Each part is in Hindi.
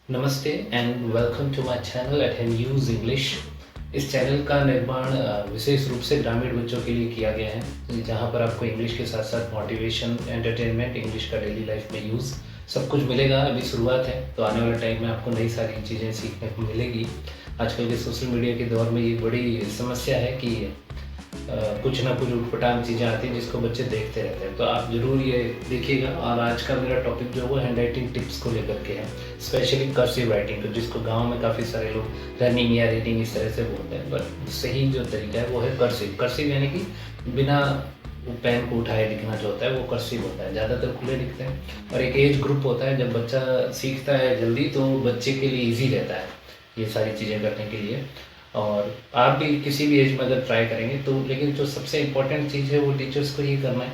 नमस्ते and welcome to my channel at use English. इस चैनल का निर्माण विशेष रूप से ग्रामीण बच्चों के लिए किया गया है, जहां पर आपको इंग्लिश के साथ साथ मोटिवेशन, एंटरटेनमेंट, इंग्लिश का डेली लाइफ में यूज़ सब कुछ मिलेगा। अभी शुरुआत है तो आने वाले टाइम में आपको नई सारी चीज़ें सीखने को मिलेगी। आजकल के सोशल मीडिया के दौर में ये बड़ी समस्या है कि कुछ ना कुछ उटपटांग चीज़ें आती हैं जिसको बच्चे देखते रहते हैं। तो आप ज़रूर ये देखिएगा। और आज का मेरा टॉपिक जो है वो हैंड राइटिंग टिप्स को लेकर के है, स्पेशली कर्सिव राइटिंग को, जिसको गांव में काफ़ी सारे लोग रनिंग या रीडिंग इस तरह से बोलते हैं। बट सही जो तरीका है वो है कर्सिव। कर्सिव यानी कि बिना पेन को उठाए लिखना जो होता है वो कर्सिव होता है। ज़्यादातर खुले लिखते हैं। और एक एज ग्रुप होता है, जब बच्चा सीखता है जल्दी तो बच्चे के लिए ईजी रहता है ये सारी चीज़ें करने के लिए। और आप भी किसी भी एज में अगर ट्राई करेंगे तो, लेकिन जो सबसे इम्पोर्टेंट चीज़ है वो टीचर्स को ये करना है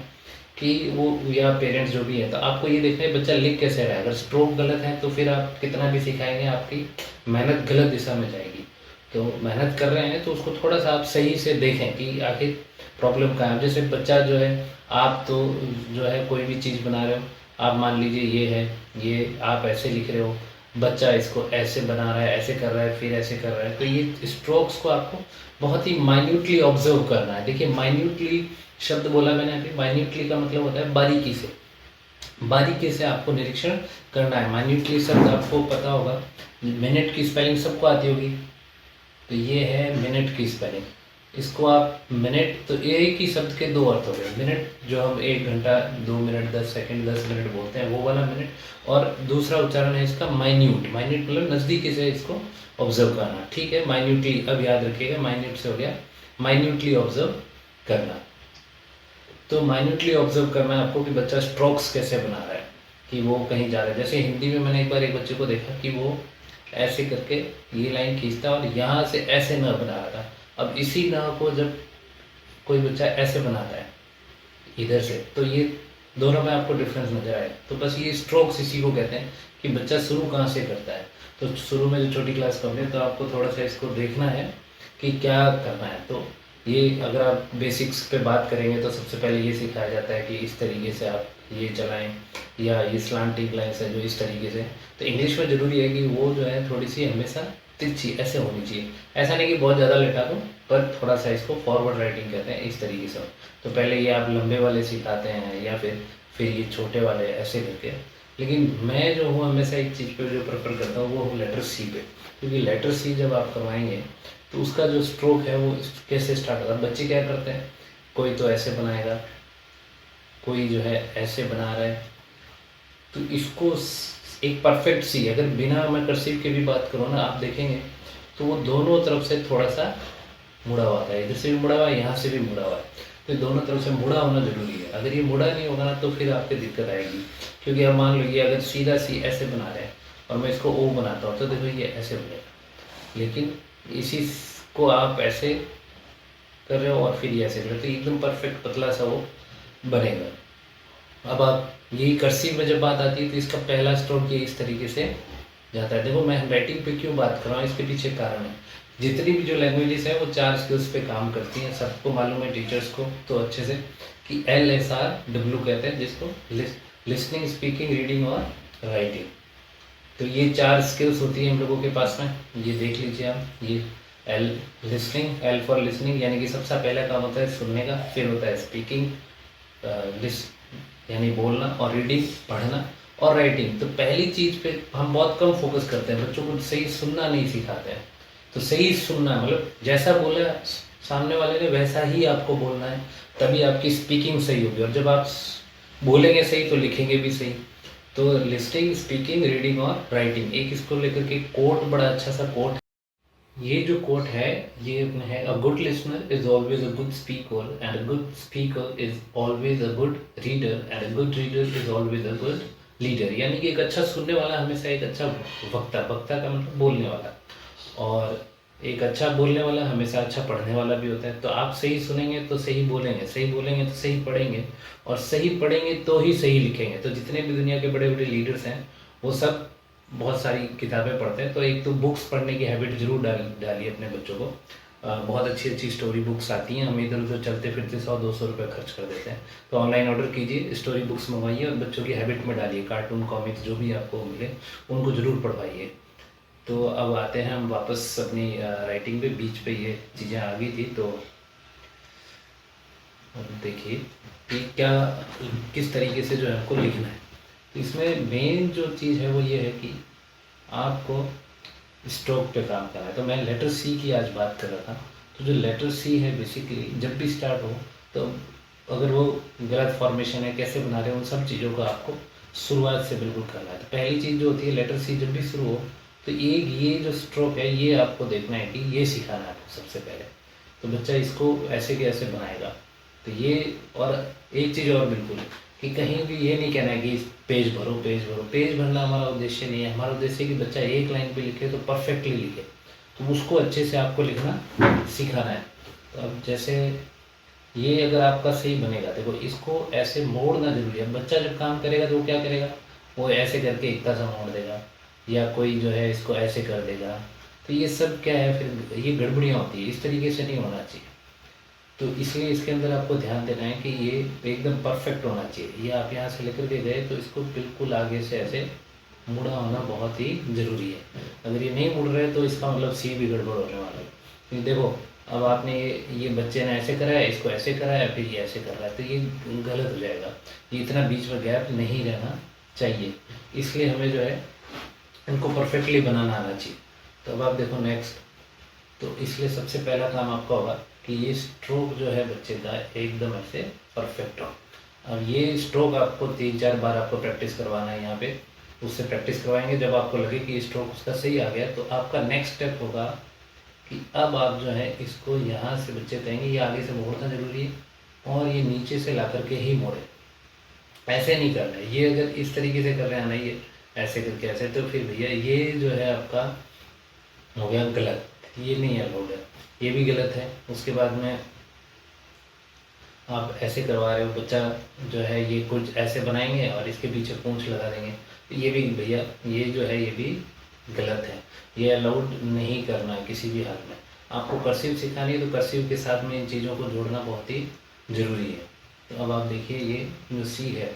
कि वो, या पेरेंट्स जो भी है, तो आपको ये देखना है बच्चा लिख कैसे रहा है। अगर स्ट्रोक गलत है तो फिर आप कितना भी सिखाएंगे आपकी मेहनत गलत दिशा में जाएगी। तो मेहनत कर रहे हैं तो उसको थोड़ा सा आप सही से देखें कि आखिर प्रॉब्लम कहाँ है। जैसे बच्चा जो है, आप तो जो है कोई भी चीज़ बना रहे हो, आप मान लीजिए ये है, ये आप ऐसे लिख रहे हो, बच्चा इसको ऐसे बना रहा है, ऐसे कर रहा है, फिर ऐसे कर रहा है। तो ये स्ट्रोक्स को आपको बहुत ही माइन्यूटली ऑब्जर्व करना है। देखिए, माइन्यूटली शब्द बोला मैंने अभी। माइन्यूटली का मतलब होता है बारीकी से। बारीकी से आपको निरीक्षण करना है। माइन्यूटली शब्द आपको पता होगा, मिनट की स्पेलिंग सबको आती होगी। तो ये है मिनट की स्पेलिंग। इसको आप मिनट, तो एक ही शब्द के दो अर्थ हो गए। मिनट जो हम 1 घंटा, 2 मिनट, 10 सेकंड, 10 मिनट बोलते हैं, वो वाला मिनट। और दूसरा उच्चारण है इसका माइन्यूट। माइन्यूट मतलब नज़दीकी से इसको ऑब्जर्व करना। ठीक है, माइन्यूटली अब याद रखिएगा, माइन्यूट से हो गया माइन्यूटली ऑब्जर्व करना। तो माइन्यूटली ऑब्जर्व करना है आपको कि बच्चा स्ट्रोक्स कैसे बना रहा है, कि वो कहीं जा रहा है। जैसे हिंदी में मैंने एक बार एक बच्चे को देखा कि वो ऐसे करके ये लाइन खींचता और यहाँ से ऐसे न बना रहा था। अब इसी न को जब कोई बच्चा ऐसे बनाता है इधर से, तो ये दोनों में आपको डिफरेंस नजर आए। तो बस ये स्ट्रोक्स इसी को कहते हैं कि बच्चा शुरू कहाँ से करता है। तो शुरू में जो छोटी क्लास का है तो आपको थोड़ा सा इसको देखना है कि क्या करना है। तो ये अगर आप बेसिक्स पे बात करेंगे तो सबसे पहले ये सिखाया जाता है कि इस तरीके से आप ये चलाएं, या ये स्लांटिंग लाइन्स है जो इस तरीके से। तो इंग्लिश में ज़रूरी है कि वो जो है थोड़ी सी हमेशा तिरछी ऐसे होनी चाहिए। ऐसा नहीं कि बहुत ज़्यादा लेटा दो, पर थोड़ा सा इसको फॉरवर्ड राइटिंग कहते हैं, इस तरीके से। तो पहले ये आप लंबे वाले सिखाते हैं, या फिर ये छोटे वाले ऐसे करके। लेकिन मैं जो हूँ हमेशा एक चीज़ पे जो प्रेफर करता हूँ वो हूँ लेटर सी पे। क्योंकि लेटर सी जब आप करवाएंगे तो उसका जो स्ट्रोक है वो कैसे स्टार्ट होता है। बच्चे क्या करते हैं, कोई तो ऐसे बनाएगा, कोई जो है ऐसे बना रहा है। तो इसको एक परफेक्ट सी, अगर बिना मैं कर्सिव की भी बात करूँ ना, आप देखेंगे तो वो दोनों तरफ से थोड़ा सा मुड़ा हुआ है। इधर से भी मुड़ा हुआ है, यहाँ से भी मुड़ा हुआ है। तो दोनों तरफ से मुड़ा होना जरूरी है। अगर ये मुड़ा नहीं होगा ना तो फिर आपको दिक्कत आएगी। क्योंकि अब मान लीजिए अगर सीधा सी ऐसे बना रहे हैं और मैं इसको ओ बनाता हूँ, तो देखो ये ऐसे बनेगा। लेकिन इसी को आप ऐसे कर रहे हो और फिर ये ऐसे कर रहे हो, तो एकदम परफेक्ट पतला सा वो बनेगा। अब आप यही कर्सिव में जब बात आती है तो इसका पहला स्ट्रोक ये इस तरीके से जाता है। देखो, मैं हैंडराइटिंग पे क्यों बात कर रहा हूँ, इसके पीछे कारण है। जितनी भी जो लैंग्वेजेस है वो 4 स्किल्स पे काम करती हैं। सबको मालूम है, टीचर्स को तो अच्छे से, कि LSRW कहते हैं जिसको, लिसनिंग, स्पीकिंग, रीडिंग और राइटिंग। तो ये 4 स्किल्स होती है हम लोगों के पास में। ये देख लीजिए आप, ये L listening, L for listening यानी कि सबसे पहला काम होता है सुनने का, फिर होता है स्पीकिंग यानी बोलना, और रीडिंग पढ़ना, और राइटिंग। तो पहली चीज़ पे हम बहुत कम फोकस करते हैं, बच्चों को सही सुनना नहीं सिखाते हैं। तो सही सुनना मतलब जैसा बोला सामने वाले ने वैसा ही आपको बोलना है, तभी आपकी स्पीकिंग सही होगी। और जब आप बोलेंगे सही तो लिखेंगे भी सही। तो लिस्टिंग, स्पीकिंग, रीडिंग और राइटिंग, एक इसको लेकर के कोट, बड़ा अच्छा सा कोट। ये जो कोट है ये है, a good listener is always a good speaker, and a good speaker is always a good reader, and a good reader is always a good leader. यानी कि एक अच्छा सुनने वाला हमेशा एक अच्छा वक्ता, वक्ता का मतलब बोलने वाला, और एक अच्छा बोलने वाला हमेशा अच्छा पढ़ने वाला भी होता है। तो आप सही सुनेंगे तो सही बोलेंगे, सही बोलेंगे तो सही पढ़ेंगे, और सही पढ़ेंगे तो ही सही लिखेंगे। तो जितने भी दुनिया के बड़े बड़े लीडर्स हैं वो सब बहुत सारी किताबें पढ़ते हैं। तो एक तो बुक्स पढ़ने की हैबिट जरूर डालिए अपने बच्चों को। बहुत अच्छी अच्छी स्टोरी बुक्स आती हैं, हम इधर उधर चलते फिरते 100-200 रुपये खर्च कर देते हैं। तो ऑनलाइन ऑर्डर कीजिए, स्टोरी बुक्स मंगवाइए और बच्चों की हैबिट में डालिए, कार्टून कॉमिक्स जो भी आपको मिले उनको ज़रूर पढ़वाइए। तो अब आते हैं हम वापस अपनी राइटिंग पे। बीच पे ये चीज़ें आ गई थी, तो अब देखिए कि क्या किस तरीके से जो है हमको लिखना है। तो इसमें मेन जो चीज़ है वो ये है कि आपको स्ट्रोक पे काम करना है। तो मैं लेटर सी की आज बात कर रहा था। तो जो लेटर सी है बेसिकली जब भी स्टार्ट हो, तो अगर वो गलत फॉर्मेशन है, कैसे बना रहे हैं, उन सब चीज़ों को आपको शुरुआत से बिल्कुल करना है। तो पहली चीज़ जो होती है लेटर सी जब भी शुरू हो, तो एक ये जो स्ट्रोक है ये आपको देखना है कि ये सिखाना है आपको सबसे पहले। तो बच्चा इसको ऐसे के ऐसे बनाएगा। तो ये, और एक चीज़ और बिल्कुल कि कहीं भी ये नहीं कहना है कि पेज भरो पेज भरो। पेज भरना हमारा उद्देश्य नहीं है। हमारा उद्देश्य है कि बच्चा एक लाइन पे लिखे तो परफेक्टली लिखे। तो उसको अच्छे से आपको लिखना सिखाना है। तो अब जैसे ये अगर आपका सही बनेगा, देखो इसको ऐसे मोड़ना जरूरी है। बच्चा जब काम करेगा तो वो क्या करेगा, वो ऐसे करके इतना सा मोड़ देगा, या कोई जो है इसको ऐसे कर देगा। तो ये सब क्या है, फिर ये गड़बड़ियाँ होती है। इस तरीके से नहीं होना चाहिए। तो इसलिए इसके अंदर आपको ध्यान देना है कि ये एकदम परफेक्ट होना चाहिए। ये आप यहाँ से लेकर के गए तो इसको बिल्कुल आगे से ऐसे मुड़ा होना बहुत ही ज़रूरी है। अगर ये नहीं मुड़ रहे तो इसका मतलब सी भी गड़बड़ होने वाला है। क्योंकि देखो अब आपने ये बच्चे ने ऐसे कराया, इसको ऐसे कराया, फिर ये ऐसे कर रहा है, तो ये गलत हो जाएगा। ये इतना बीच में गैप नहीं रहना चाहिए। इसलिए हमें जो है इनको परफेक्टली बनाना आना चाहिए। तो अब आप देखो नेक्स्ट। तो इसलिए सबसे पहला काम आपका होगा कि ये स्ट्रोक जो है बच्चे का एकदम ऐसे परफेक्ट हो। अब ये स्ट्रोक आपको 3-4 बार आपको प्रैक्टिस करवाना है यहाँ पे। उससे प्रैक्टिस करवाएंगे, जब आपको लगे कि स्ट्रोक उसका सही आ गया, तो आपका नेक्स्ट स्टेप होगा कि अब आप जो है इसको यहाँ से बच्चे कहेंगे ये आगे से मोड़ना जरूरी है, और ये नीचे से ला करके ही मोड़े। ऐसे नहीं करना है। ये अगर इस तरीके से कर रहे हैं ना, ये ऐसे करके ऐसे, तो फिर भैया ये जो है आपका हो गया गलत। ये नहीं अलाउड है, ये भी गलत है। उसके बाद में आप ऐसे करवा रहे हो, बच्चा जो है ये कुछ ऐसे बनाएंगे और इसके पीछे पूंछ लगा देंगे, तो ये भी भैया ये जो है ये भी गलत है। ये अलाउड नहीं करना है किसी भी हाल में। आपको कर्सिव सिखानी है तो कर्सिव के साथ में इन चीज़ों को जोड़ना बहुत ही ज़रूरी है। तो अब आप देखिए ये जो सी है,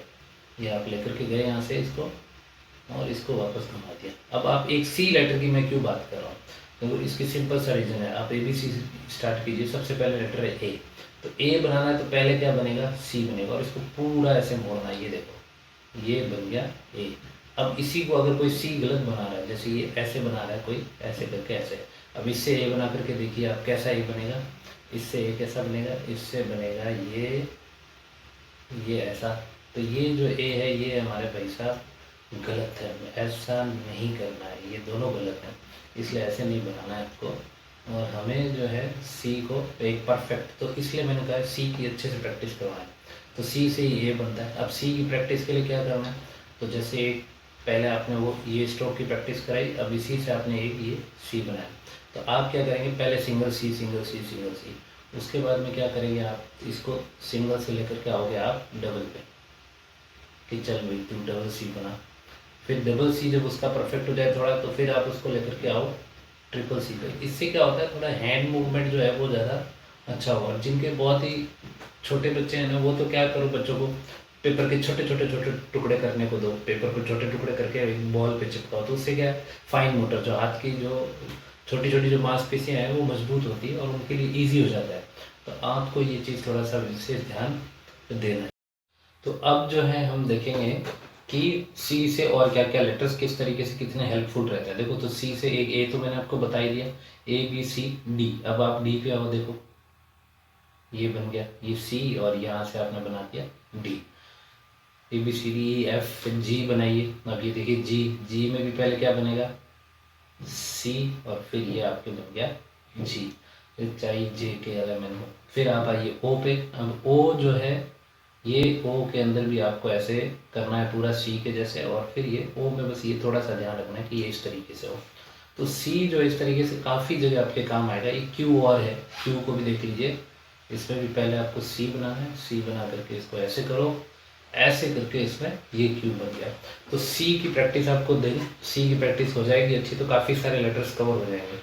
ये आप लेकर के गए यहाँ से इसको, और इसको वापस घुमा दिया। अब आप एक सी लेटर की मैं क्यों बात कर रहा हूँ, तो इसकी सिंपल सा रीज़न है। आप ABC स्टार्ट कीजिए। सबसे पहले लेटर है ए। तो ए बनाना है तो पहले क्या बनेगा, सी बनेगा, और इसको पूरा ऐसे मोड़ना है। ये देखो ये बन गया ए। अब इसी को अगर कोई सी गलत बना रहा है, जैसे ये ऐसे बना रहा है कोई, ऐसे करके ऐसे, अब इससे ए बना करके देखिए आप कैसा ए बनेगा। इससे ए कैसा बनेगा, इससे बनेगा ये ऐसा। तो ये जो ए है ये हमारे भाई साहब गलत है। ऐसा नहीं करना है, ये दोनों गलत हैं। इसलिए ऐसे नहीं बनाना है आपको। और हमें जो है सी को एक परफेक्ट, तो इसलिए मैंने कहा सी की अच्छे से प्रैक्टिस करवाएं। तो सी से ही ये बनता है। अब सी की प्रैक्टिस के लिए क्या करना है, तो जैसे एक पहले आपने वो ये स्ट्रोक की प्रैक्टिस कराई, अब इसी से आपने एक ये सी बनाया। तो आप क्या करेंगे, पहले single C single C single C, उसके बाद में क्या करेंगे, आप इसको सिंगल से लेकर के आओगे आप डबल पे, कि चल भाई तू डबल सी बना। फिर डबल सी जब उसका परफेक्ट हो जाए थोड़ा, तो फिर आप उसको लेकर के आओ ट्रिपल सी पे। इससे क्या होता है, थोड़ा हैंड मूवमेंट जो है वो ज़्यादा अच्छा होगा। जिनके बहुत ही छोटे बच्चे हैं ना, वो तो क्या करो, बच्चों को पेपर के छोटे छोटे छोटे टुकड़े करने को दो। पेपर को छोटे टुकड़े करके एक बॉल पे चिपकाओ, तो उससे क्या है, फाइन मोटर, जो हाथ की जो छोटी छोटी जो मांसपेशियाँ हैं वो मजबूत होती है और उनके लिए ईजी हो जाता है। तो आपको ये चीज़ थोड़ा सा विशेष ध्यान देना है। तो अब जो है हम देखेंगे कि सी से और क्या क्या लेटर्स किस तरीके से कितने हेल्पफुल रहते हैं। देखो तो सी से एक ए तो मैंने आपको बता ही दिया, ABCD। अब आप डी पे आओ, देखो ये बन गया ये सी, और यहाँ से आपने बना दिया डी। ABCDEF, फिर जी बनाइए। अब ये देखिए जी में भी पहले क्या बनेगा, सी, और फिर ये आपके बन गया जी। फिर चाहे जे के एलिमेंट हो। फिर आप आइए ओ पे। अब ओ जो है, ये ओ के अंदर भी आपको ऐसे करना है पूरा सी के जैसे, और फिर ये ओ में बस ये थोड़ा सा ध्यान रखना है कि ये इस तरीके से हो। तो सी जो इस तरीके से काफ़ी जगह आपके काम आएगा। ये क्यू और है, क्यू को भी देख लीजिए। इसमें भी पहले आपको सी बनाना है, सी बना करके इसको ऐसे करो, ऐसे करके इसमें ये क्यू बन गया। तो सी की प्रैक्टिस आपको दें, सी की प्रैक्टिस हो जाएगी अच्छी, तो काफ़ी सारे लेटर्स कवर हो जाएंगे।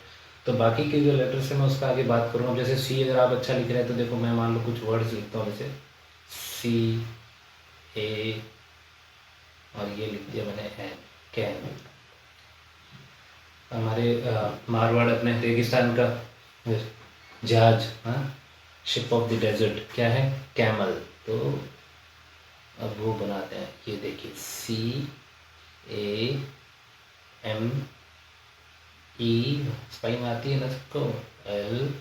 तो बाकी के जो लेटर्स हैं मैं उसका आगे बात करूँगा। जैसे सी अगर आप अच्छा लिख रहे हैं तो देखो मैं मान लो कुछ वर्ड्स लिखता हूँ, जैसे सी ए और ये लिख दिया मैंने एन, कैन। हमारे मारवाड़ अपने रेगिस्तान का जहाज, हाँ, शिप ऑफ द डेजर्ट क्या है, कैमल। तो अब वो बनाते हैं, ये देखिए सी ए एम ई, स्पेलिंग आती है ना सबको, एल,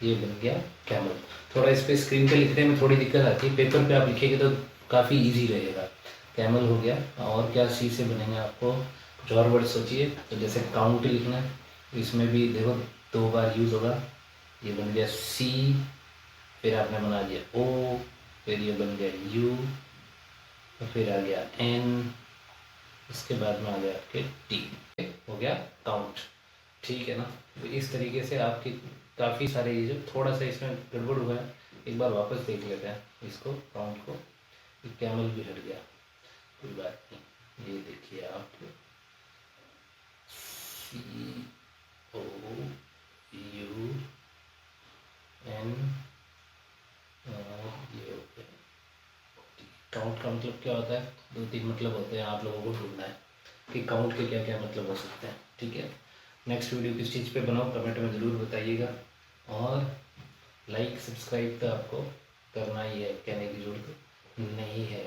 ये बन गया कैमल। थोड़ा इस पर स्क्रीन पे लिखने में थोड़ी दिक्कत आती है, पेपर पे आप लिखेंगे तो काफ़ी इजी रहेगा। कैमल हो गया। और क्या सी से बनेंगे, आपको कुछ और वर्ड सोचिए। तो जैसे काउंट लिखना है, इसमें भी देखो 2 बार यूज़ होगा। ये बन गया सी, फिर आपने बना दिया ओ, फिर ये बन गया यू, तो फिर आ गया एन, उसके बाद में आ गया आपके टी, हो गया काउंट। ठीक है ना। तो इस तरीके से आपकी काफ़ी सारे ये जो थोड़ा सा इसमें गड़बड़ हुआ है, एक बार वापस देख लेते हैं इसको, काउंट को। कैमल भी हट गया, कोई बात नहीं। ये देखिए आप, सी ओ यू एन, ये हो गया। काउंट का मतलब क्या होता है, 2-3 मतलब होते हैं, आप लोगों को ढूंढना है कि काउंट के क्या क्या मतलब हो सकते हैं। ठीक है। नेक्स्ट वीडियो किस चीज़ पे बनाओ कमेंट में ज़रूर बताइएगा। और लाइक सब्सक्राइब तो आपको करना ही है, कहने की ज़रूरत नहीं है।